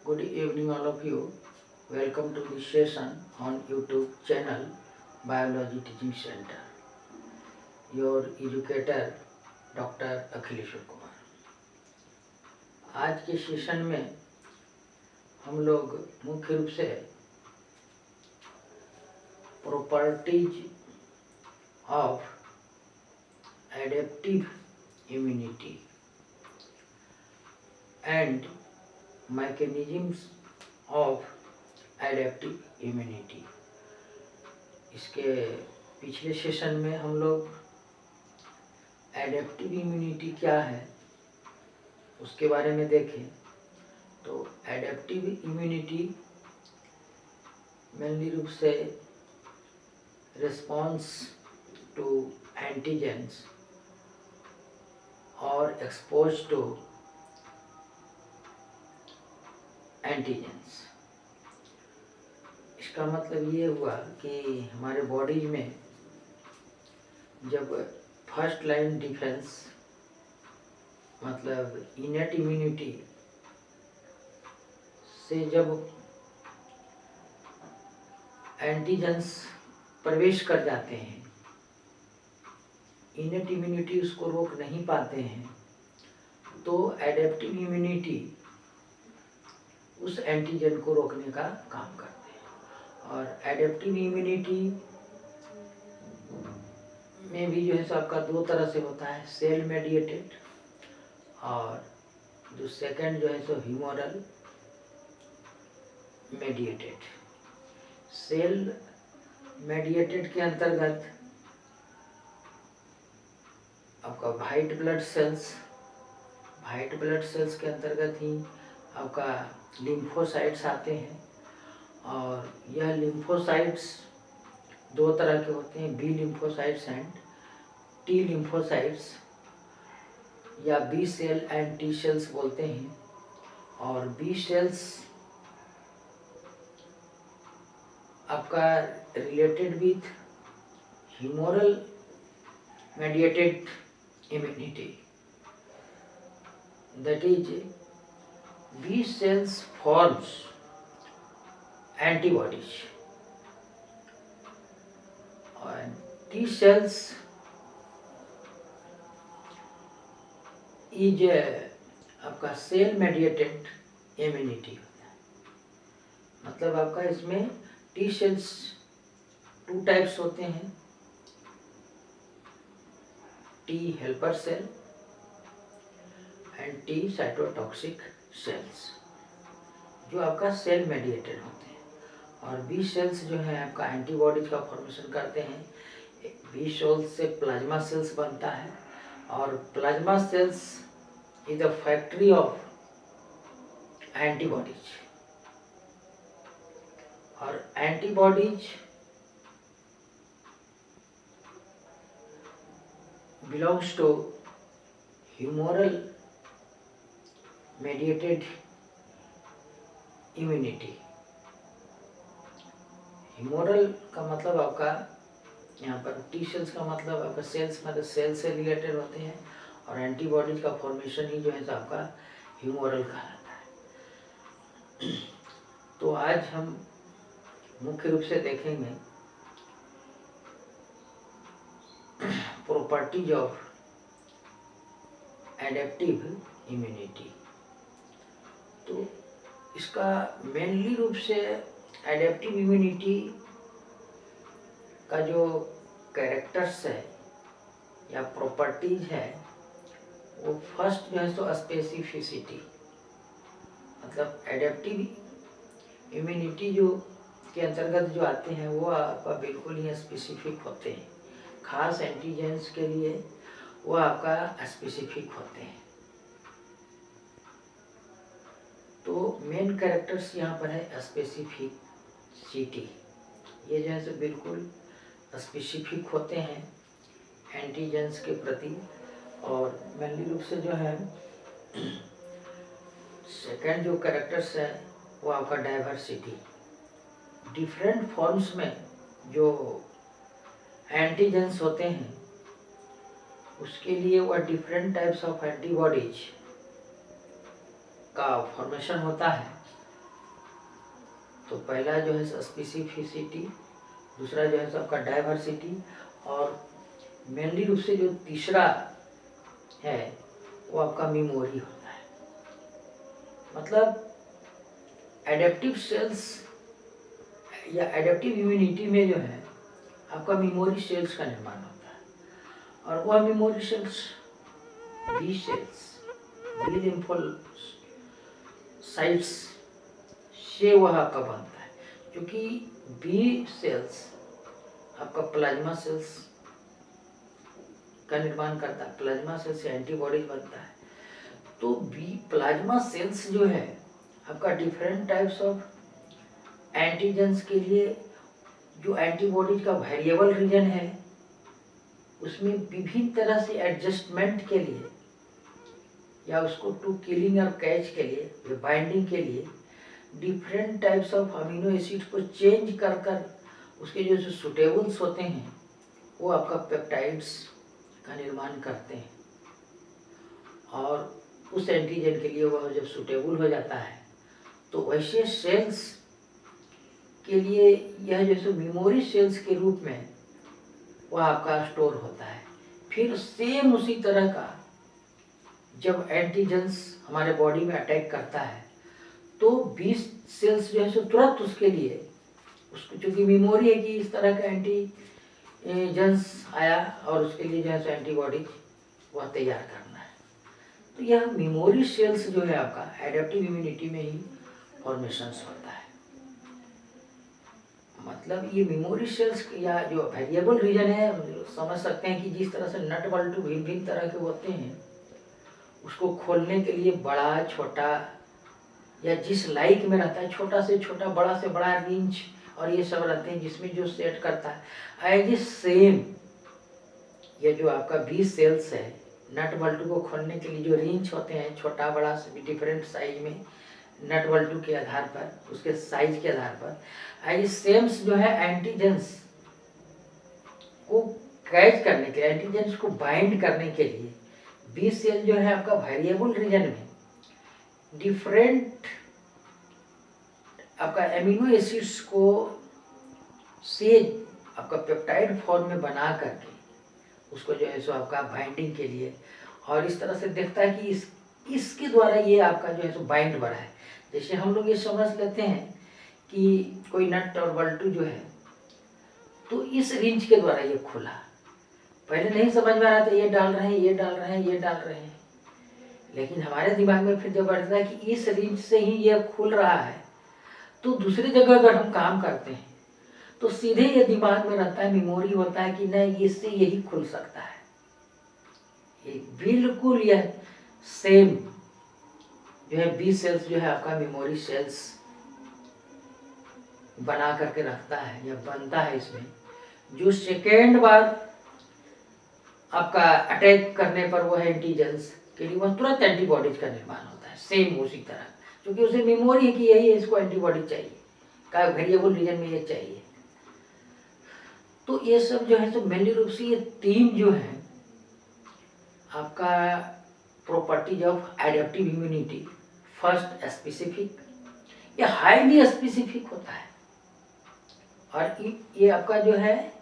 Good evening all of you. Welcome to this session on YouTube channel Biology Teaching Center. Your educator Dr. Akhileshwar Kumar. आज के session में हम लोग मुख्य रूप से properties of adaptive immunity and mechanisms of adaptive immunity, इसके पिछले सेशन में हम लोग एडेप्टिव इम्यूनिटी क्या है उसके बारे में देखें। तो एडेप्टिव इम्यूनिटी मेनली रूप से रिस्पॉन्स टू एंटीजेंस और एक्सपोज टू एंटीजेंस। इसका मतलब ये हुआ कि हमारे बॉडी में जब फर्स्ट लाइन डिफेंस मतलब इनेट इम्यूनिटी से जब एंटीजेंस प्रवेश कर जाते हैं, इनेट इम्यूनिटी उसको रोक नहीं पाते हैं, तो एडेप्टिव इम्यूनिटी उस एंटीजन को रोकने का काम करते हैं। और एडेप्टिव इम्यूनिटी में भी जो है सो आपका दो तरह से होता है, सेल मेडिएटेड और जो सेकंड जो है सो ह्यूमरल मेडिएटेड। सेल मेडिएटेड के अंतर्गत आपका वाइट ब्लड सेल्स के अंतर्गत ही आपका लिम्फोसाइट्स आते हैं। और यह लिम्फोसाइट्स दो तरह के होते हैं, B lymphocytes and T lymphocytes, या B cell and T cells बोलते हैं। और बी सेल्स आपका related with humoral mediated immunity, that is B cells forms antibodies and T cells is आपका सेल मेडिएटेड इम्यूनिटी। मतलब आपका इसमें टी सेल्स टू टाइप्स होते हैं, T helper cell and T cytotoxic cells, जो आपका cell mediated होते हैं। और बी सेल्स जो है आपका एंटीबॉडीज का फॉर्मेशन करते हैं। बी सेल्स से प्लाज्मा सेल्स बनता है और plasma cells is the factory of antibodies. और antibodies belongs to humoral mediated immunity. Humoral का मतलब आपका यहाँ पर टी सेल्स का मतलब आपका सेल्स मतलब सेल से रिलेटेड होते हैं, और एंटीबॉडीज का फॉर्मेशन ही जो है आपका ह्यूमरल कहलाता है। तो आज हम मुख्य रूप से देखेंगे प्रॉपर्टीज ऑफ एडेप्टिव इम्यूनिटी। तो इसका मेनली रूप से एडेप्टिव इम्यूनिटी का जो कैरेक्टर्स है या प्रॉपर्टीज है, वो फर्स्ट जो है सो स्पेसिफिसिटी, मतलब एडेप्टिव इम्यूनिटी जो के अंतर्गत जो आते हैं वो आपका बिल्कुल ही स्पेसिफिक होते हैं, खास एंटीजेंस के लिए वो आपका स्पेसिफिक होते हैं। तो मेन कैरेक्टर्स यहाँ पर है स्पेसिफिसिटी, ये जो है सो बिल्कुल स्पेसिफिक होते हैं एंटीजेंस के प्रति। और मेनली रूप से जो है सेकंड जो कैरेक्टर्स है वो आपका डाइवर्सिटी, डिफरेंट फॉर्म्स में जो एंटीजेंस होते हैं उसके लिए वह डिफरेंट टाइप्स ऑफ एंटीबॉडीज का फॉर्मेशन होता है। तो पहला जो है स्पेसिफिसिटी, दूसरा जो है सो आपका डाइवर्सिटी, और मेनली रूप से जो तीसरा है वो आपका मेमोरी होता है। मतलब एडेप्टिव सेल्स या एडेप्टिव इम्यूनिटी में जो है आपका मेमोरी सेल्स का निर्माण होता है, और वह memory cells B cells, B lymphocytes से वह आपका बनता है, क्योंकि बी सेल्स आपका प्लाज्मा सेल्स का निर्माण करता है, प्लाज्मा सेल्स से एंटीबॉडीज बनता है। तो बी प्लाज्मा सेल्स जो है आपका डिफरेंट टाइप्स ऑफ एंटीजेंस के लिए जो एंटीबॉडीज का वेरिएबल रीजन है उसमें विभिन्न तरह से एडजस्टमेंट के लिए या उसको टू किलिंग और कैच के लिए या बाइंडिंग के लिए different types of amino acid को चेंज कर कर उसके जो सुटेबल्स होते हैं वो आपका पेप्टाइड्स का निर्माण करते हैं, और उस एंटीजन के लिए वह जब सुटेबल हो जाता है तो वैसे सेल्स के लिए यह जैसे मेमोरी सेल्स के रूप में वह आपका स्टोर होता है। फिर सेम उसी तरह का जब एंटीजेंस हमारे बॉडी में अटैक करता है तो 20 सेल्स जो है सो तुरंत उसके लिए उसको, चूँकि मेमोरी है कि इस तरह का एंटीजेंस आया और उसके लिए जो है सो एंटीबॉडी वह तैयार करना है। तो यह मेमोरी सेल्स जो है आपका एडेप्टिव इम्यूनिटी में ही फॉर्मेशंस होता है। मतलब ये मेमोरी सेल्स या जो वेरिएबल रीजन है समझ सकते हैं कि जिस तरह से नट बल्टू भिन्न भिन्न तरह के होते हैं, उसको खोलने के लिए बड़ा छोटा या जिस लाइक में रहता है छोटा से छोटा बड़ा से बड़ा रिंच और ये सब रहते हैं जिसमें जो सेट करता है। एज ए सेम ये जो आपका 20 सेल्स है नट बल्टू को खोलने के लिए जो रिंच होते हैं छोटा बड़ा डिफरेंट साइज में नट बल्टू के आधार पर उसके साइज के आधार पर एज सेम्स जो है एंटीजेंस को कैच करने के लिए एंटीजेंस को बाइंड करने के लिए 20 सेल जो है आपका वेरिएबल रीजन में डिफरेंट आपका एमिनो एसिड्स को से आपका पेप्टाइड फॉर्म में बना करके उसको जो है सो आपका बाइंडिंग के लिए, और इस तरह से देखता है कि इसके द्वारा ये आपका जो है सो बाइंड बढ़ा है। जैसे हम लोग ये समझ लेते हैं कि कोई नट और बल्टू जो है तो इस रिंच के द्वारा ये खुला, पहले नहीं समझ में आ रहा था ये डाल रहे हैं ये डाल रहे हैं ये डाल रहे हैं, लेकिन हमारे दिमाग में फिर जब बढ़ता है कि इस रिंच से ही ये खुल रहा है तो दूसरी जगह अगर हम काम करते हैं तो सीधे ये दिमाग में रहता है, मेमोरी होता है कि नहीं इससे यही खुल सकता है। ये बिल्कुल यह सेम जो है 20 सेल्स जो है आपका मेमोरी सेल्स बना करके रखता है या बनता है इसमें, जो सेकेंड बार आपका अटैक करने पर वह एंटीजेंस के लिए वह तुरंत एंटीबॉडीज का निर्माण होता है सेम उसी तरह, क्योंकि उसे मेमोरी है कि यही है इसको एंटीबॉडी चाहिए का वेरिएबल रीजन में ये चाहिए। तो ये सब जो है तो मेनली रूप से ये तीन जो है आपका properties of adaptive immunity, first specific, ये हाईली स्पेसिफिक होता है, और ये आपका जो है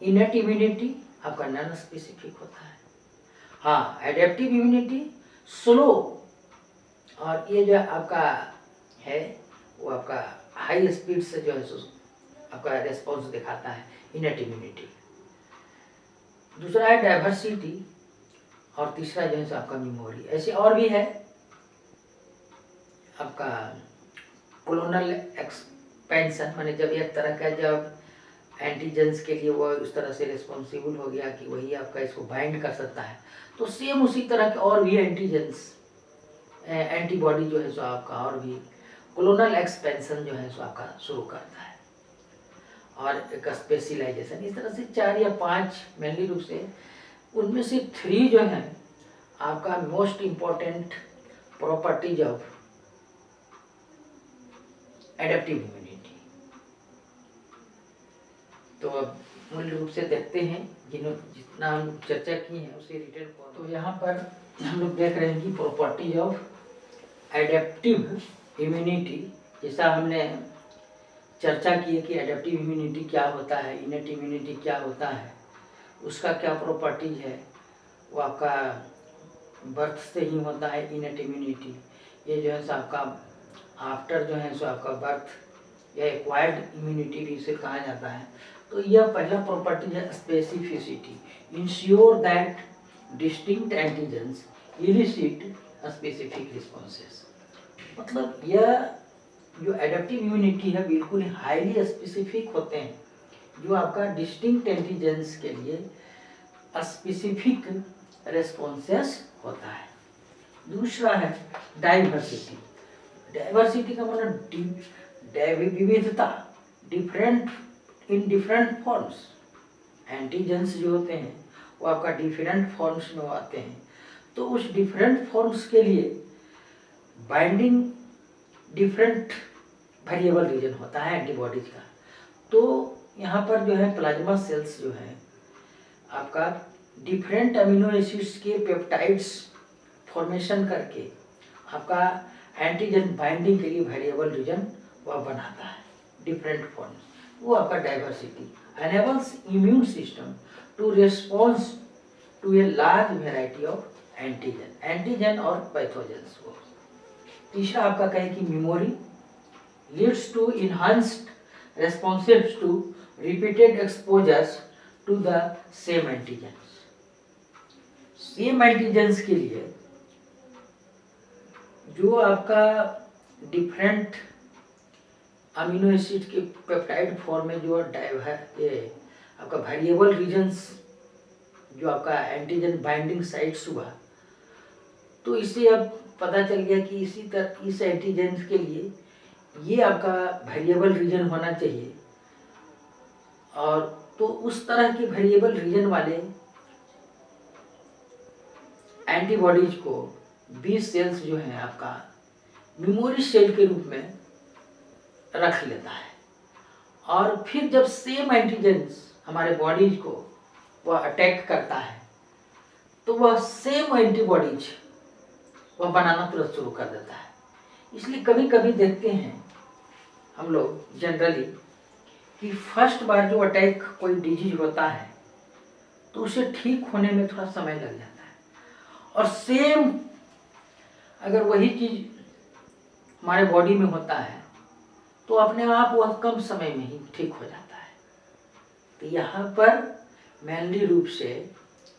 इनेट इम्यूनिटी आपका नॉन स्पेसिफिक होता है। हाँ, एडेप्टिव इम्यूनिटी स्लो, और ये जो आपका है वो आपका हाई स्पीड से जो है आपका रेस्पॉन्स दिखाता है इनेट इम्यूनिटी। दूसरा है डाइवर्सिटी, और तीसरा जो है आपका मेमोरी। ऐसे और भी है आपका क्लोनल एक्सपेंशन, माने जब एक तरह का जब एंटीजेंस के लिए वो उस तरह से रिस्पॉन्सिबल हो गया कि वही आपका इसको बाइंड कर सकता है, तो सेम उसी तरह के और भी एंटीजेंस एंटीबॉडी जो है सो आपका और भी क्लोनल एक्सपेंशन जो है सो आपका शुरू करता है, और एक स्पेशलाइजेशन। इस तरह से 4 या 5 मेनली रूप से, उनमें से 3 जो है आपका most important properties of adaptive immunity. तो अब मूल रूप से देखते हैं जितना हम लोग चर्चा की है उसे रिटर्न फॉर्म। तो यहाँ पर हम लोग देख रहे हैं कि प्रॉपर्टीज ऑफ एडेप्टिव इम्यूनिटी जैसा हमने चर्चा की है कि एडेप्टिव इम्यूनिटी क्या होता है, इनेट इम्यूनिटी क्या होता है, उसका क्या प्रॉपर्टीज है, वो आपका बर्थ से ही होता है इनेट इम्यूनिटी। ये जो है सो आपका आफ्टर जो है सो आपका बर्थ या एक्वायर्ड इम्यूनिटी भी इसे कहा जाता है। तो यह पहला प्रॉपर्टी है specificity, ensure that distinct antigens illicit specific responses. मतलब यह जो एडेप्टिव इम्यूनिटी है बिल्कुल हाईली स्पेसिफिक होते हैं, जो आपका डिस्टिंक्ट एंटीजेंस के लिए स्पेसिफिक रेस्पॉन्सेस होता है। दूसरा है डाइवर्सिटी। डाइवर्सिटी का मतलब विविधता, different in different forms. Antigens जो होते हैं वो आपका डिफरेंट फॉर्म्स में आते हैं, तो उस डिफरेंट फॉर्म्स के लिए बाइंडिंग डिफरेंट वेरिएबल रीजन होता है एंटीबॉडीज का। तो यहाँ पर जो है प्लाज्मा सेल्स जो है आपका डिफरेंट अमीनो एसिड्स के पेप्टाइड्स फॉर्मेशन करके आपका एंटीजन बाइंडिंग के लिए वेरिएबल रीजन वह बनाता है डिफरेंट फॉर्म्स, वो आपका diversity enables immune system to respond to a large variety of antigen और पैथोजेंस को। तीसरा आपका कहे कि memory leads to enhanced responses to repeated exposures to the same antigens। Same antigens के लिए जो आपका डिफरेंट अमीनो एसिड के पेप्टाइड फॉर्म में जो आपका वेरिएबल रीजन्स जो आपका एंटीजन बाइंडिंग साइट्स हुआ, तो इससे अब पता चल गया कि इसी तरह इस एंटीजन के लिए ये आपका वेरिएबल रीजन होना चाहिए, और तो उस तरह के वेरिएबल रीजन वाले एंटीबॉडीज को 20 सेल्स जो है आपका मेमोरी सेल के रूप में रख लेता है। और फिर जब सेम एंटीजेंस हमारे बॉडीज को वह अटैक करता है, तो वह सेम एंटीबॉडीज वह बनाना तुरंत शुरू कर देता है। इसलिए कभी कभी देखते हैं हम लोग जनरली कि फर्स्ट बार जो अटैक कोई डिजीज होता है तो उसे ठीक होने में थोड़ा समय लग जाता है, और सेम अगर वही चीज हमारे बॉडी में होता है तो अपने आप वह कम समय में ही ठीक हो जाता है। तो यहाँ पर मेनली रूप से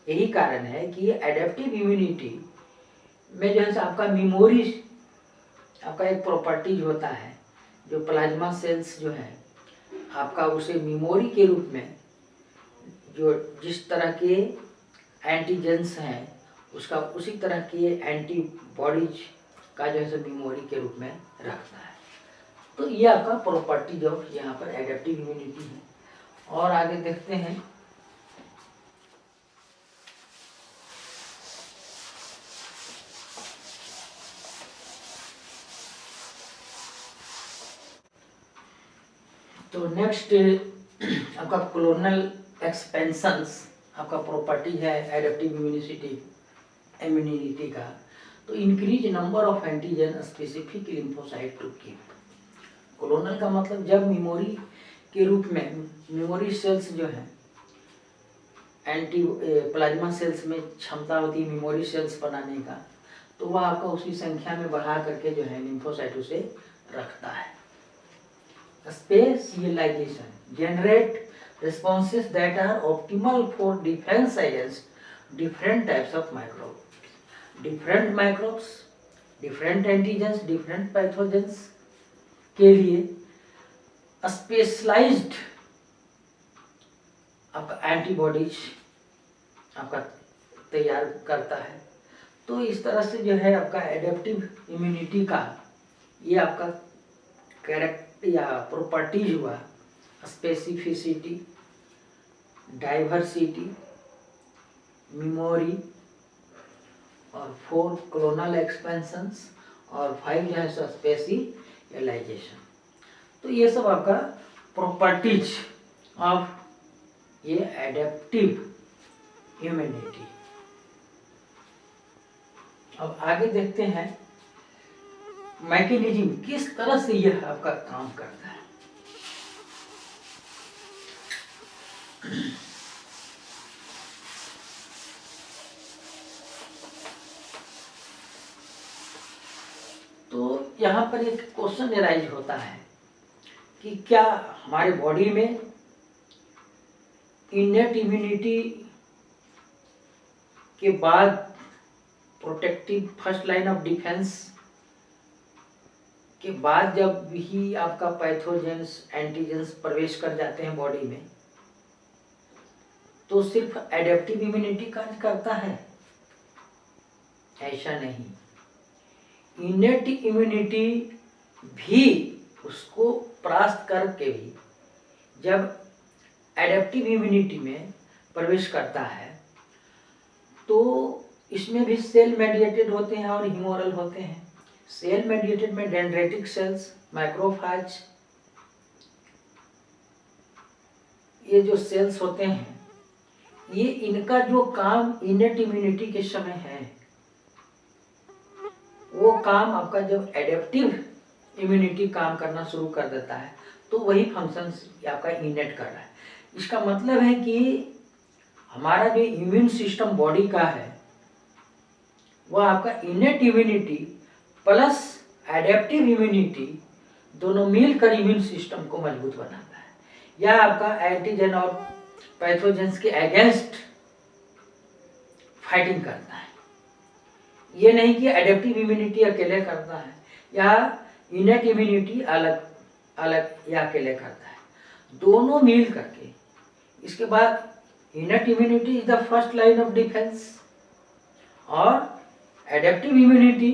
यही कारण है कि एडेप्टिव इम्यूनिटी में जो है आपका मेमोरी आपका एक प्रॉपर्टीज होता है, जो प्लाज्मा सेल्स जो है आपका उसे मेमोरी के रूप में जो जिस तरह के एंटीजेंस हैं उसका उसी तरह के एंटीबॉडीज का जो है मेमोरी के रूप में रखता है। तो ये आपका प्रॉपर्टी जो यहाँ पर एडेप्टिव इम्यूनिटी है। और आगे देखते हैं तो नेक्स्ट आपका क्लोनल एक्सपेंशंस आपका प्रॉपर्टी है एडेप्टिव इम्यूनिटी का। तो increase number of antigen specific lymphocyte to keep. Clonal का मतलब जब मेमोरी के रूप में मेमोरी सेल्स जो है प्लाज्मा सेल्स में क्षमता होती है मेमोरी सेल्स बनाने का, तो वह आपका उसी संख्या में बढ़ा करके जो है लिम्फोसाइट उसे रखता है। Specialization generate responses that are optimal for defense against different types of microbes, different microbes, different antigens, different pathogens के लिए स्पेशलाइज्ड आपका एंटीबॉडीज आपका तैयार करता है। तो इस तरह से जो है आपका एडेप्टिव इम्यूनिटी का ये आपका कैरेक्टर या प्रॉपर्टीज हुआ, स्पेसिफिसिटी, डाइवर्सिटी, मेमोरी, और 4 क्लोनल एक्सपेंशंस, और 5 जो है सो स्पेशलाइजेशन। तो ये सब आपका प्रॉपर्टीज ऑफ ये एडेप्टिव इम्यूनिटी। अब आगे देखते हैं मैकेनिज्म किस तरह से यह आपका काम करता है। तो यहाँ पर एक क्वेश्चन एराइज होता है कि क्या हमारे बॉडी में इनेट इम्यूनिटी के बाद protective first line of defence के बाद जब भी आपका पैथोजेंस एंटीजेंस प्रवेश कर जाते हैं बॉडी में, तो सिर्फ एडेप्टिव इम्यूनिटी कार्य करता है? ऐसा नहीं, इनेट इम्यूनिटी भी उसको परास्त करके भी जब एडेप्टिव इम्यूनिटी में प्रवेश करता है तो इसमें भी सेल मेडिएटेड होते हैं और ह्यूमोरल होते हैं। सेल मेडिएटेड में डेंड्रेटिक सेल्स, मैक्रोफेज, ये जो सेल्स होते हैं, ये इनका जो काम इनेट इम्यूनिटी के समय है, वो काम आपका जब एडेप्टिव इम्यूनिटी काम करना शुरू कर देता है तो वही फंक्शंस आपका इनेट कर रहा है। इसका मतलब है कि हमारा जो इम्यून सिस्टम बॉडी का है वह आपका innate immunity plus adaptive immunity दोनों मिलकर इम्यून सिस्टम को मजबूत बनाता है। यह आपका एंटीजन और पैथोजेंस के अगेंस्ट फाइटिंग करता है। ये नहीं कि एडेप्टिव इम्यूनिटी अकेले करता है या इनेट इम्यूनिटी अलग अलग या अकेले करता है, दोनों मिल करके। इसके बाद innate immunity is the first line of defence और adaptive immunity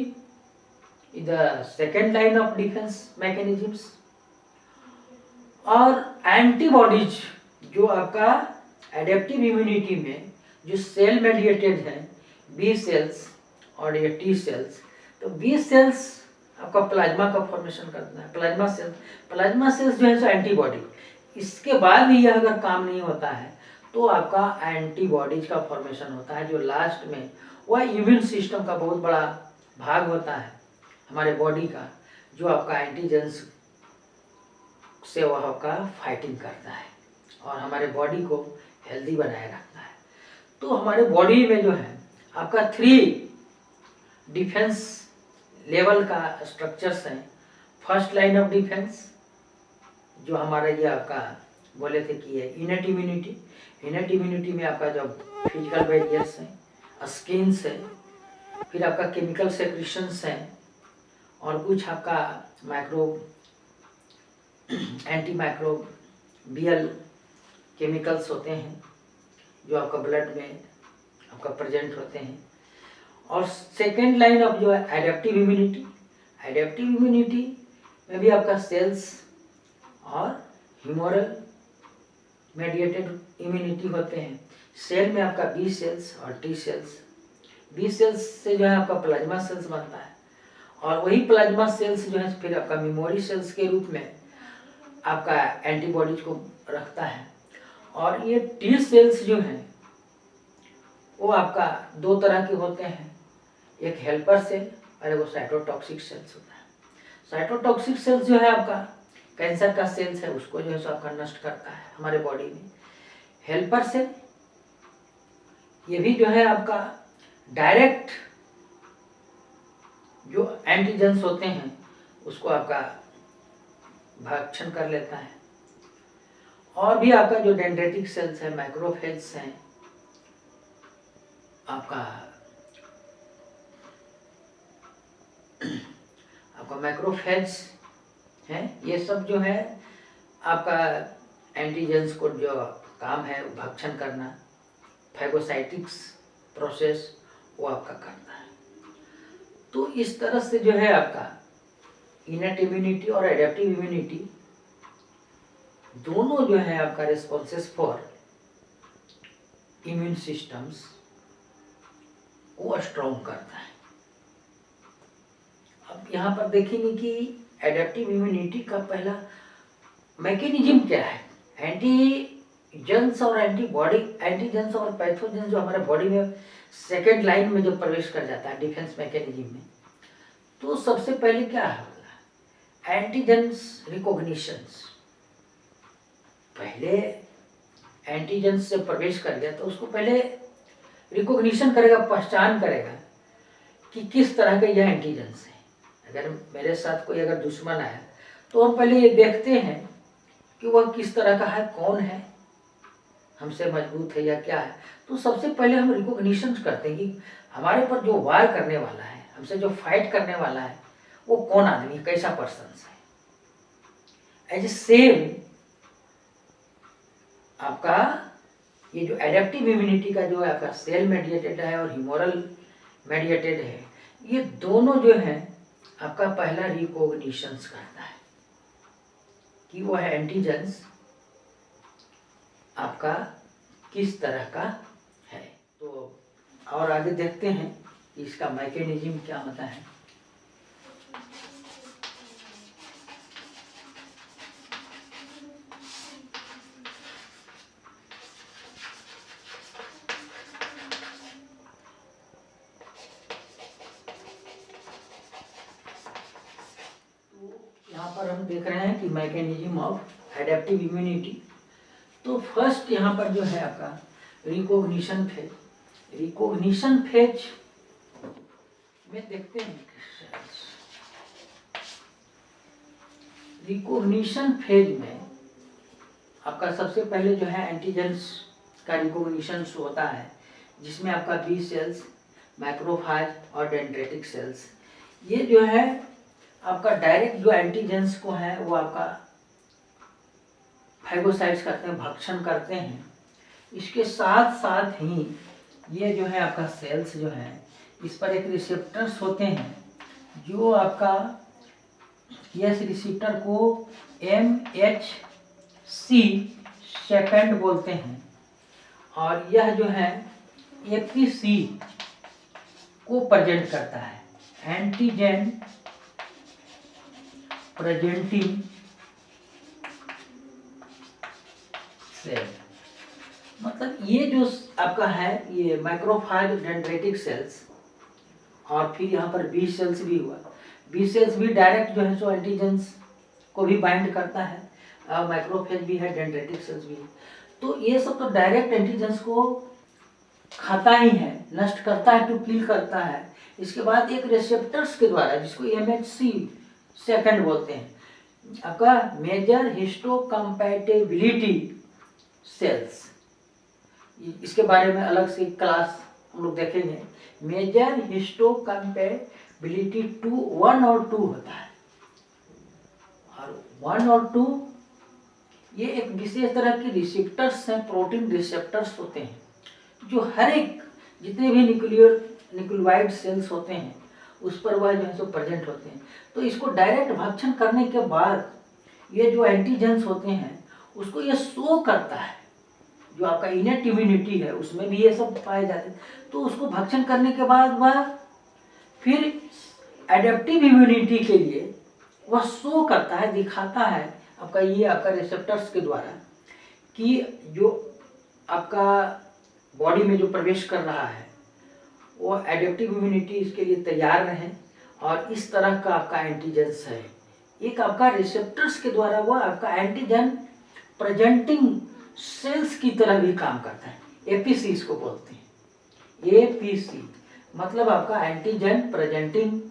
is the second line of defence mechanisms. और एंटीबॉडीज जो आपका एडेप्टिव इम्यूनिटी में जो सेल मेडिएटेड है, बी सेल्स और ये टी सेल्स, तो बी सेल्स आपका प्लाज्मा का फॉर्मेशन करता है। प्लाज्मा सेल्स जो है सो एंटीबॉडी, इसके बाद भी यह अगर काम नहीं होता है तो आपका एंटीबॉडीज का फॉर्मेशन होता है, जो लास्ट में वह इम्यून सिस्टम का बहुत बड़ा भाग होता है हमारे बॉडी का, जो आपका एंटीजेंस से वह आपका फाइटिंग करता है और हमारे बॉडी को हेल्दी बनाए रखता है। तो हमारे बॉडी में जो है आपका 3 डिफेंस लेवल का स्ट्रक्चर्स हैं। फर्स्ट लाइन ऑफ डिफेंस जो हमारा ये आपका बोले थे कि है इनेट इम्यूनिटी। इनेट इम्यूनिटी में आपका जो फिजिकल बैरियर्स हैं, स्किन्स है, फिर आपका केमिकल सेक्रेशंस हैं और कुछ आपका एंटी माइक्रोबियल केमिकल्स होते हैं जो आपका ब्लड में आपका प्रेजेंट होते हैं। और सेकेंड लाइन ऑफ जो है एडेप्टिव इम्यूनिटी। एडेप्टिव इम्यूनिटी में भी आपका सेल्स और ह्यूमोरल मेडिएटेड इम्यूनिटी होते हैं। सेल में आपका बी सेल्स और टी सेल्स। बी सेल्स से जो है आपका प्लाज्मा सेल्स बनता है और वही प्लाज्मा सेल्स जो है फिर आपका मेमोरी सेल्स के रूप में आपका एंटीबॉडीज को रखता है। और ये टी सेल्स जो हैं वो आपका 2 तरह के होते हैं, एक हेल्पर सेल और एक साइटोटॉक्सिक सेल्स होता है। साइटोटॉक्सिक सेल्स जो है आपका कैंसर का सेल्स है, उसको जो है सो आपका नष्ट करता है हमारे बॉडी में। हेल्पर सेल ये भी जो है आपका डायरेक्ट जो एंटीजेंस होते हैं उसको आपका भक्षण कर लेता है। और भी आपका जो डेंड्रेटिक सेल्स है, मैक्रोफेज हैं, आपका मैक्रोफेज हैं, ये सब जो है आपका एंटीजेंस को जो काम है भक्षण करना, फैगोसाइटिक्स प्रोसेस वो आपका करता है। तो इस तरह से जो है आपका इनेट इम्यूनिटी और एडेप्टिव इम्यूनिटी दोनों जो है आपका रिस्पॉन्सेस फॉर इम्यून सिस्टम्स को स्ट्रॉन्ग करता है। अब यहाँ पर देखेंगे कि एडेप्टिव इम्यूनिटी का पहला मैकेनिज्म क्या है। एंटीजेंस और एंटीबॉडी, एंटीजेंस और पैथोजेंस जो हमारे बॉडी में सेकेंड लाइन में जो प्रवेश कर जाता है डिफेंस मैकेनिज्म में, तो सबसे पहले क्या होगा, एंटीजेंस रिकॉग्निशंस। पहले एंटीजेंस से प्रवेश कर गया तो उसको पहले रिकॉग्निशन करेगा, पहचान करेगा कि किस तरह का यह एंटीजेंस है। अगर मेरे साथ कोई अगर दुश्मन आया तो हम पहले ये देखते हैं कि वह किस तरह का है, कौन है, हमसे मजबूत है या क्या है। तो सबसे पहले हम रिकॉग्निशन करते हैं कि हमारे पर जो वार करने वाला है, हमसे जो फाइट करने वाला है, वो कौन आदमी है, कैसा पर्सन है। एज सेम आपका ये जो एडेप्टिव इम्यूनिटी का जो है आपका सेल मेडिएटेड है और ह्यूमोरल मेडिएटेड है, ये दोनों जो है आपका पहला रिकॉग्निशंस करता है कि वो है एंटीजेंस आपका किस तरह का है। तो और आगे देखते हैं कि इसका मैकेनिज्म क्या होता है। यहाँ पर हम देख रहे हैं कि मैकेनिज्म ऑफ एडेप्टिव इम्यूनिटी। तो फर्स्ट यहाँ पर जो है आपका रिकॉग्निशन फेज। रिकॉग्निशन फेज में देखते हैं, रिकॉग्निशन फेज में आपका सबसे पहले जो है एंटीजेंस का रिकॉग्निशन होता है, जिसमें आपका बी सेल्स, मैक्रोफाज और डेंड्रेटिक सेल्स, ये जो है आपका डायरेक्ट जो एंटीजेंस को है वो आपका फाइगोसाइट्स करते हैं, भक्षण करते हैं। इसके साथ साथ ही ये जो है आपका सेल्स जो है, इस पर एक रिसेप्टर्स होते हैं जो आपका यस रिसेप्टर को MHC सेकंड बोलते हैं, और यह जो है APC को प्रेजेंट करता है, एंटीजन प्रेजेंटिंग सेल। मतलब ये जो आपका है ये मैक्रोफाज डेंड्रेटिक सेल्स, और फिर यहाँ पर बी सेल्स भी हुआ। बी सेल्स भी डायरेक्ट जो है सो एंटीजेंस को भी बाइंड करता है, और मैक्रोफेज भी है, डेंड्रेटिक सेल्स भी है। तो ये सब तो डायरेक्ट एंटीजेंस को खाता ही है, नष्ट करता है, टू किल करता है। इसके बाद एक रिसेप्टर्स के द्वारा, जिसको MHC सेकंड बोलते हैं, आपका मेजर हिस्टोकम्पैटिबिलिटी सेल्स, इसके बारे में अलग से क्लास हम लोग देखेंगे। मेजर हिस्टोकम्पैटिबिलिटी 1 और 2 होता है, और 1 और 2 ये एक विशेष तरह के रिसेप्टर्स हैं, प्रोटीन रिसेप्टर्स होते हैं, जो हर एक जितने भी न्यूक्लियोइड सेल्स होते हैं उस पर वह जो है सो प्रेजेंट होते हैं। तो इसको डायरेक्ट भक्षण करने के बाद ये जो एंटीजेंस होते हैं उसको ये शो करता है, जो आपका इनेट इम्यूनिटी है उसमें भी ये सब पाए जाते हैं। तो उसको भक्षण करने के बाद वह फिर एडेप्टिव इम्यूनिटी के लिए वह शो करता है, दिखाता है आपका ये आपका रिसेप्टर्स के द्वारा कि जो आपका बॉडी में जो प्रवेश कर रहा है वो एडेप्टिव इम्यूनिटी इसके लिए तैयार रहे, और इस तरह का आपका एंटीजेंस है। एक आपका रिसेप्टर्स के द्वारा वो आपका एंटीजन प्रेजेंटिंग सेल्स की तरह भी काम करता है, APC इसको बोलते हैं। APC मतलब आपका एंटीजन प्रेजेंटिंग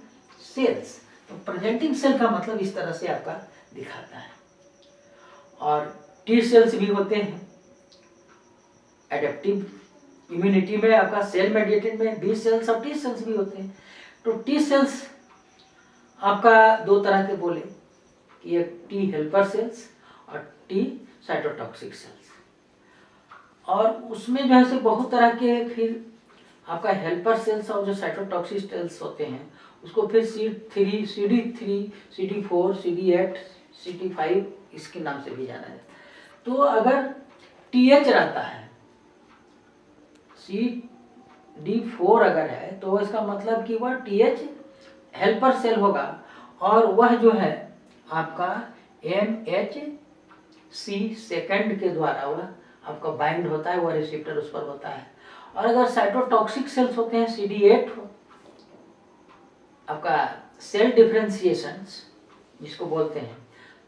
सेल्स। तो प्रेजेंटिंग सेल का मतलब इस तरह से आपका दिखाता है। और T सेल्स भी होते हैं एडेप्टिव इम्यूनिटी में, आपका सेल मेडिएटेड में B सेल्स और T सेल्स भी होते हैं। तो T सेल्स आपका दो तरह के बोले कि एक T हेल्पर सेल्स और T साइटोटॉक्सिक सेल्स, और उसमें जो है से बहुत तरह के फिर आपका हेल्पर सेल्स और जो साइटोटॉक्सिक सेल्स होते हैं उसको फिर CD3, CD4, CD8, CD5 इसके नाम से भी जाना है। तो अगर TH रहता है, CD4 अगर है तो इसका मतलब कि वह TH हेल्पर सेल होगा, और वह जो है आपका MHC सेकंड के द्वारा वह आपका बाइंड होता है, वह रिसेप्टर उस पर होता है। और अगर साइटोटॉक्सिक सेल्स होते हैं CD8 आपका सेल डिफरेंशिएशंस जिसको बोलते हैं,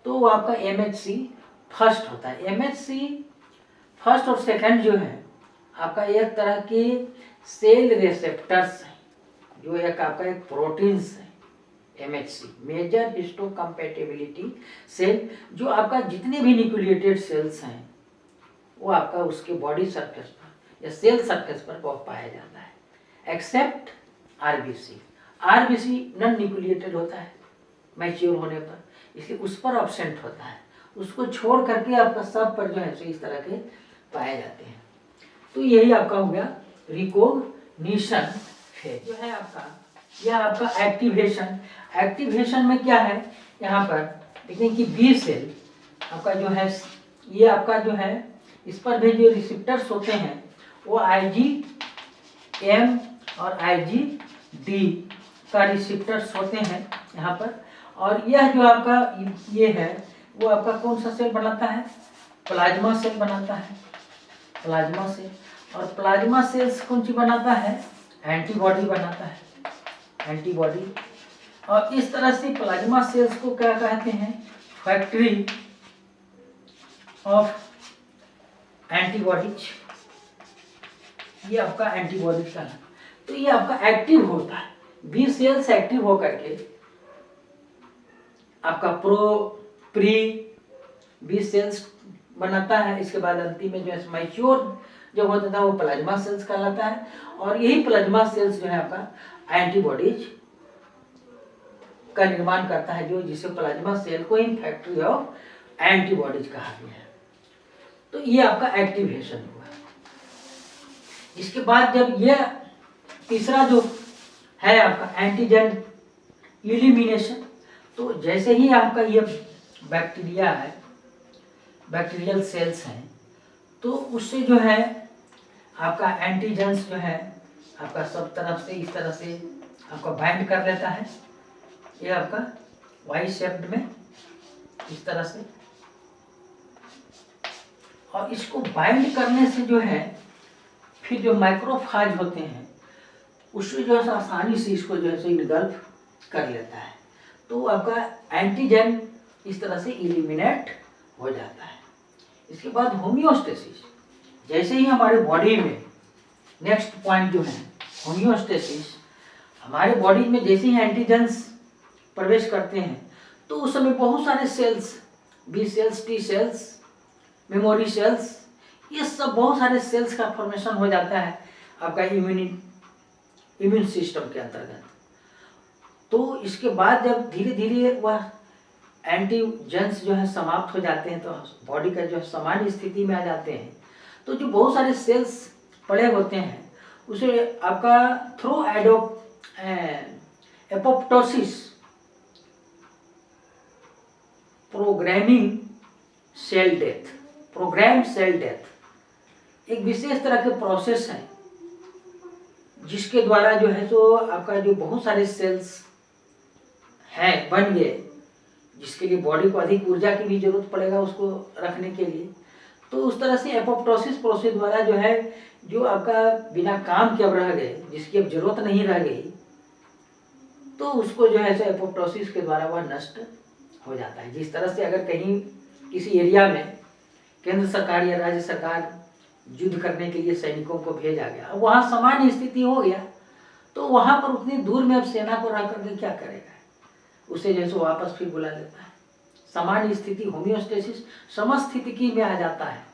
तो वो आपका MHC फर्स्ट होता है। MHC फर्स्ट और सेकंड जो है आपका एक तरह की सेल रिसेप्टर्स है, जो एक आपका एक प्रोटीन्स है। MHC मेजर हिस्टोकम्पैटिबिलिटी सेल, जो आपका जितने भी न्यूक्लिएटेड सेल्स हैं वो आपका उसके बॉडी सरफेस पर या सेल सरफेस पर वो पाया जाता है, except RBC। RBC non nucleated होता है मैच्योर होने पर, इसलिए उस पर एब्सेंट होता है। उसको छोड़ करके आपका सब पर जो है सो इस तरह के पाए जाते हैं। तो यही आपका हो गया रिकॉग्निशन फेज जो है आपका। यह आपका एक्टिवेशन। एक्टिवेशन में क्या है, यहाँ पर देखें कि बी सेल आपका जो है, ये आपका जो है इस पर भी जो रिसेप्टर्स होते हैं वो IgM और IgD का रिसेप्टर्स होते हैं यहाँ पर। और यह जो आपका ये है वो आपका कौन सा सेल बनाता है, प्लाज्मा सेल बनाता है, प्लाज्मा सेल। और प्लाज्मा सेल्स कौन सी बनाता है, एंटीबॉडी बनाता है, एंटीबॉडी। और इस तरह से प्लाज्मा सेल्स को क्या कहते हैं, फैक्ट्री ऑफ एंटीबॉडीज। ये आपका एंटीबॉडीज का है। तो ये आपका एक्टिव होता है, बी सेल्स एक्टिव होकर के आपका प्री बी सेल्स बनाता है। इसके बाद अंतिम में जो है मैच्योर जो होता था वो प्लाज्मा सेल्स कहलाता है। और यही प्लाज्मा सेल्स जो है आपका एंटीबॉडीज का निर्माण करता है, जो जिसे प्लाज्मा सेल को इन फैक्ट्री ऑफ एंटीबॉडीज कहा गया है। तो ये आपका एक्टिवेशन हुआ। इसके बाद जब यह तीसरा जो है आपका एंटीजन इलिमिनेशन, तो जैसे ही आपका ये बैक्टीरिया है, बैक्टीरियल सेल्स हैं, तो उससे जो है आपका एंटीजेंस जो है आपका सब तरफ से इस तरह से आपका बाइंड कर लेता है। ये आपका वाई शेप्ड में इस तरह से, और इसको बाइंड करने से जो है फिर जो माइक्रोफाज होते हैं उससे जो है आसानी से इसको जो है इनगल्फ कर लेता है। तो आपका एंटीजन इस तरह से इलिमिनेट हो जाता है। इसके बाद होमियोस्टेसिस, जैसे ही हमारे बॉडी में नेक्स्ट पॉइंट जो है होमियोस्टेसिस, हमारे बॉडी में जैसे ही एंटीजेंस प्रवेश करते हैं तो उस समय बहुत सारे cells, B cells, T cells, memory cells, ये सब बहुत सारे सेल्स का फॉर्मेशन हो जाता है आपका इम्यून सिस्टम के अंतर्गत। तो इसके बाद जब धीरे धीरे वह एंटीजेंस जो है समाप्त हो जाते हैं तो बॉडी का जो है सामान्य स्थिति में आ जाते हैं, तो जो बहुत सारे सेल्स पड़े होते हैं उसे आपका through apoptosis programming cell death, program cell death एक विशेष तरह के प्रोसेस है जिसके द्वारा जो है तो आपका जो बहुत सारे सेल्स हैं बन गए, जिसके लिए बॉडी को अधिक ऊर्जा की भी जरूरत पड़ेगा उसको रखने के लिए। तो उस तरह से एपोप्टोसिस प्रोसेस द्वारा जो है जो आपका बिना काम के अब रह गए, जिसकी अब जरूरत नहीं रह गई, तो उसको जो है एपोप्टोसिस के द्वारा वह नष्ट हो जाता है। जिस तरह से अगर कहीं किसी एरिया में केंद्र सरकार या राज्य सरकार युद्ध करने के लिए सैनिकों को भेजा गया, अब वहाँ सामान्य स्थिति हो गया, तो वहाँ पर उतनी दूर में अब सेना को रख करके क्या करेगा, उसे जैसे वापस फिर बुला लेता है। सामान्य स्थिति होमियोस्टेसिस समस्थिति में आ जाता है।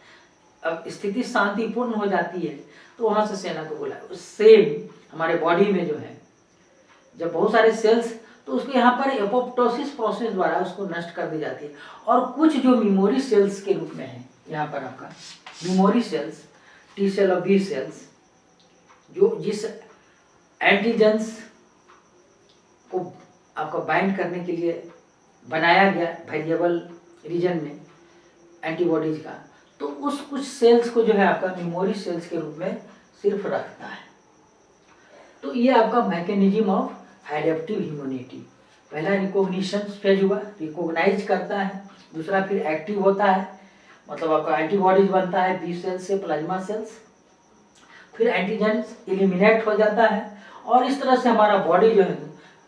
अब स्थिति शांतिपूर्ण हो जाती है तो वहाँ से सेना को बुला। सेम हमारे बॉडी में जो है जब बहुत सारे सेल्स, तो उसको यहाँ पर एपोप्टोसिस प्रोसेस द्वारा उसको नष्ट कर दी जाती है। और कुछ जो मेमोरी सेल्स के रूप में है, यहाँ पर आपका मेमोरी सेल्स, टी सेल और बी सेल्स, जो जिस एंटीजेंस को आपको बाइंड करने के लिए बनाया गया वेरिएबल रीजन में एंटीबॉडीज का, तो उस कुछ सेल्स को जो है आपका मेमोरी सेल्स के रूप में सिर्फ रखता है। तो ये आपका मैकेनिज्म ऑफ एडेप्टिव इम्यूनिटी। पहला रिकॉग्निशन फेज हुआ, रिकॉग्नाइज करता है। दूसरा फिर एक्टिव होता है, मतलब आपका एंटीबॉडीज बनता है बी सेल्स से प्लाज्मा सेल्स। फिर एंटीजेंस एलिमिनेट हो जाता है और इस तरह से हमारा बॉडी जो है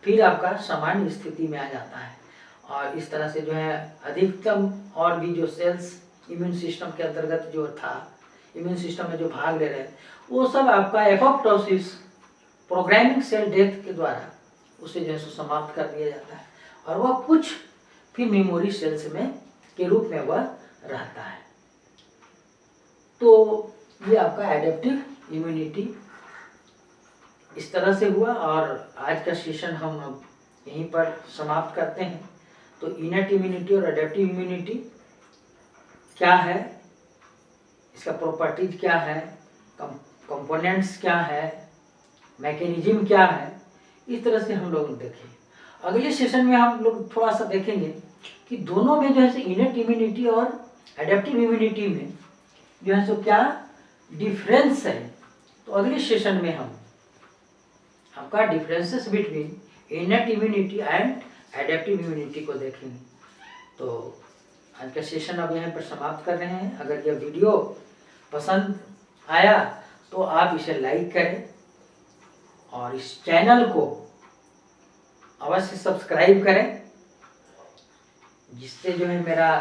फिर आपका सामान्य स्थिति में आ जाता है। और इस तरह से जो है अधिकतम और भी जो सेल्स इम्यून सिस्टम के अंतर्गत जो था, इम्यून सिस्टम में जो भाग ले रहे हैं, वो सब आपका एपोप्टोसिस, प्रोग्रामिंग सेल डेथ के द्वारा उसे जो है सो समाप्त कर दिया जाता है, और वह कुछ फिर मेमोरी सेल्स में के रूप में वह रहता है। तो ये आपका एडेप्टिव इम्यूनिटी इस तरह से हुआ, और आज का सेशन हम अब यहीं पर समाप्त करते हैं। तो इनेट इम्यूनिटी और एडेप्टिव इम्यूनिटी क्या है, इसका प्रॉपर्टीज क्या है, कंपोनेंट्स क्या है, मैकेनिज्म क्या है, इस तरह से हम लोग देखें। अगले सेशन में हम लोग थोड़ा सा देखेंगे कि दोनों में जो है इनेट इम्यूनिटी और एडेप्टिव इम्यूनिटी में जो है सो क्या डिफरेंस है। तो अगले सेशन में हम आपका differences between innate immunity and adaptive immunity को देखेंगे। तो आज का सेशन अब यहाँ पर समाप्त कर रहे हैं। अगर यह वीडियो पसंद आया तो आप इसे लाइक करें और इस चैनल को अवश्य सब्सक्राइब करें, जिससे जो है मेरा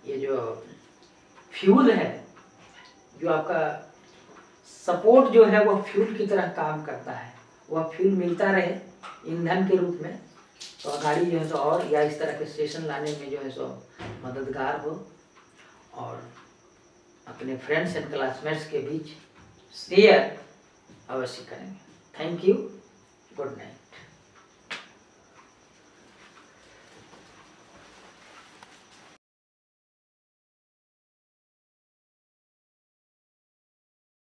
ये जो फ्यूल है, जो आपका सपोर्ट जो है वह फ्यूल की तरह काम करता है, वह फ्यूल मिलता रहे ईंधन के रूप में, तो गाड़ी जो है सो और या इस तरह के स्टेशन लाने में जो है सो मददगार हो, और अपने फ्रेंड्स एंड क्लासमेट्स के बीच शेयर अवश्य करेंगे। Thank you, good night.